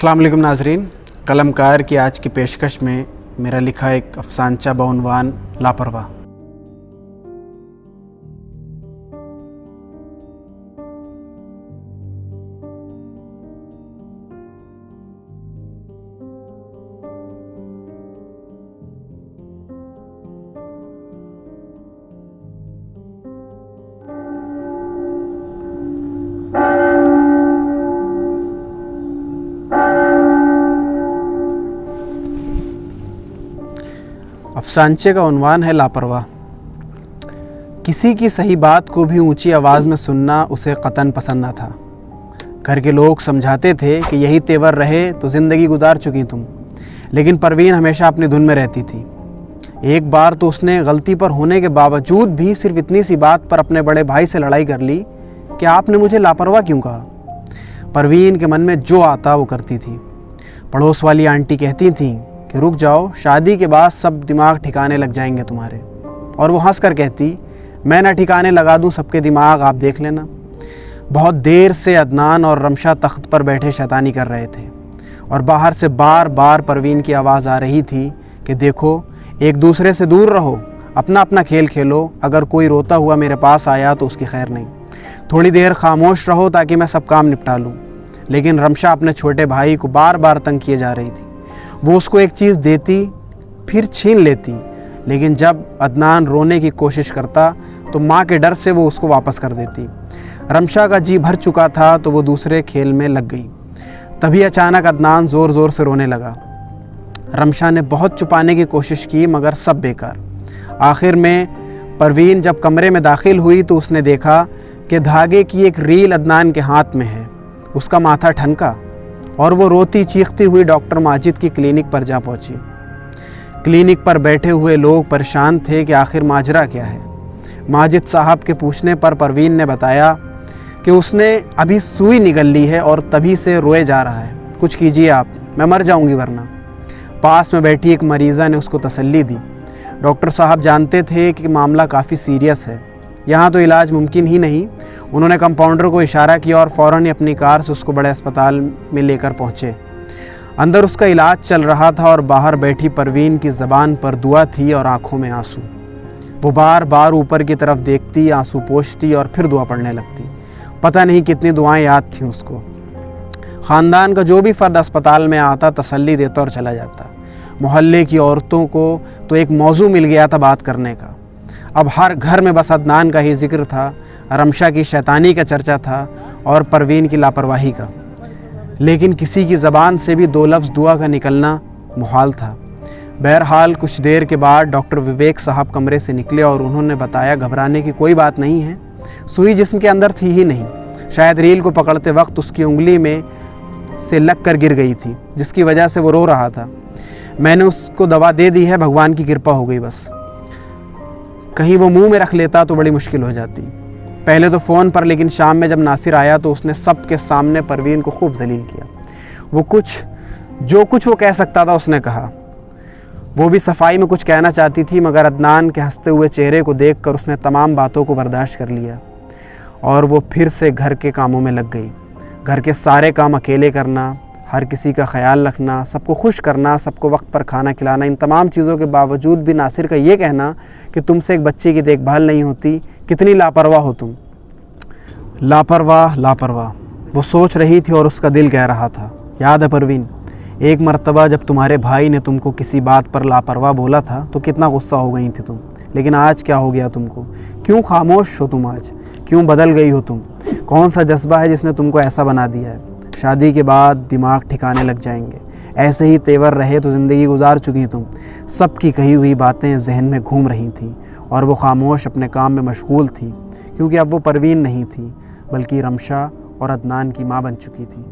अस्सलाम वालेकुम नाज़रीन। कलमकार की आज की पेशकश में मेरा लिखा एक अफसानचा बउनवान लापरवाह। अफसानचे का उन्वान है लापरवाह। किसी की सही बात को भी ऊंची आवाज़ में सुनना उसे कतन पसंद न था। घर के लोग समझाते थे कि यही तेवर रहे तो ज़िंदगी गुजार चुकी तुम, लेकिन परवीन हमेशा अपनी धुन में रहती थी। एक बार तो उसने गलती पर होने के बावजूद भी सिर्फ इतनी सी बात पर अपने बड़े भाई से लड़ाई कर ली कि आपने मुझे लापरवाह क्यों कहा। परवीन के मन में जो आता वो करती थी। पड़ोस वाली आंटी कहती थीं कि रुक जाओ, शादी के बाद सब दिमाग ठिकाने लग जाएंगे तुम्हारे, और वो हंस कर कहती मैं ना ठिकाने लगा दूं सबके दिमाग, आप देख लेना। बहुत देर से अदनान और रमशा तख्त पर बैठे शैतानी कर रहे थे और बाहर से बार बार परवीन की आवाज़ आ रही थी कि देखो, एक दूसरे से दूर रहो, अपना अपना खेल खेलो, अगर कोई रोता हुआ मेरे पास आया तो उसकी खैर नहीं, थोड़ी देर खामोश रहो ताकि मैं सब काम निपटा लूँ। लेकिन रमशा अपने छोटे भाई को बार बार तंग किए जा रही थी। वो उसको एक चीज़ देती फिर छीन लेती, लेकिन जब अदनान रोने की कोशिश करता तो माँ के डर से वो उसको वापस कर देती। रमशा का जी भर चुका था तो वो दूसरे खेल में लग गई। तभी अचानक अदनान ज़ोर ज़ोर से रोने लगा। रमशा ने बहुत छुपाने की कोशिश की मगर सब बेकार। आखिर में परवीन जब कमरे में दाखिल हुई तो उसने देखा कि धागे की एक रील अदनान के हाथ में है। उसका माथा ठनका और वो रोती चीखती हुई डॉक्टर माजिद की क्लिनिक पर जा पहुंची। क्लिनिक पर बैठे हुए लोग परेशान थे कि आखिर माजरा क्या है। माजिद साहब के पूछने पर परवीन ने बताया कि उसने अभी सुई निगल ली है और तभी से रोए जा रहा है। कुछ कीजिए आप, मैं मर जाऊंगी वरना। पास में बैठी एक मरीज़ा ने उसको तसल्ली दी। डॉक्टर साहब जानते थे कि मामला काफ़ी सीरियस है, यहाँ तो इलाज मुमकिन ही नहीं। उन्होंने कंपाउंडर को इशारा किया और फ़ौरन ही अपनी कार से उसको बड़े अस्पताल में लेकर पहुँचे। अंदर उसका इलाज चल रहा था और बाहर बैठी परवीन की ज़बान पर दुआ थी और आंखों में आंसू। वो बार बार ऊपर की तरफ देखती, आंसू पोंछती और फिर दुआ पढ़ने लगती। पता नहीं कितनी दुआएं याद थीं उसको। ख़ानदान का जो भी फ़र्द अस्पताल में आता तसल्ली देता और चला जाता। मोहल्ले की औरतों को तो एक मौजू मिल गया था बात करने का। अब हर घर में बस अदनान का ही जिक्र था, रमशा की शैतानी का चर्चा था और परवीन की लापरवाही का। लेकिन किसी की ज़बान से भी दो लफ्ज़ दुआ का निकलना मुहाल था। बहरहाल कुछ देर के बाद डॉक्टर विवेक साहब कमरे से निकले और उन्होंने बताया घबराने की कोई बात नहीं है, सुई जिस्म के अंदर थी ही नहीं, शायद रील को पकड़ते वक्त उसकी उंगली में से लग कर गिर गई थी, जिसकी वजह से वो रो रहा था। मैंने उसको दवा दे दी है, भगवान की कृपा हो गई बस। कहीं वो मुंह में रख लेता तो बड़ी मुश्किल हो जाती। पहले तो फ़ोन पर, लेकिन शाम में जब नासिर आया तो उसने सब के सामने परवीन को खूब जलील किया। जो कुछ वो कह सकता था उसने कहा। वो भी सफाई में कुछ कहना चाहती थी मगर अदनान के हंसते हुए चेहरे को देखकर उसने तमाम बातों को बर्दाश्त कर लिया और वो फिर से घर के कामों में लग गई। घर के सारे काम अकेले करना, हर किसी का ख्याल रखना, सबको खुश करना, सबको वक्त पर खाना खिलाना, इन तमाम चीज़ों के बावजूद भी नासिर का ये कहना कि तुमसे एक बच्चे की देखभाल नहीं होती, कितनी लापरवाह हो तुम। लापरवाह लापरवाह वो सोच रही थी और उसका दिल कह रहा था। याद है परवीन, एक मर्तबा जब तुम्हारे भाई ने तुमको किसी बात पर लापरवाह बोला था तो कितना गुस्सा हो गई थी तुम, लेकिन आज क्या हो गया तुमको? क्यों खामोश हो तुम आज? क्यों बदल गई हो तुम? कौन सा जज्बा है जिसने तुमको ऐसा बना दिया है? शादी के बाद दिमाग ठिकाने लग जाएंगे, ऐसे ही तेवर रहे तो ज़िंदगी गुजार चुकी तुम। सब की कही हुई बातें जहन में घूम रही थीं और वो खामोश अपने काम में मशगूल थी, क्योंकि अब वो परवीन नहीं थी बल्कि रमशा और अदनान की माँ बन चुकी थी।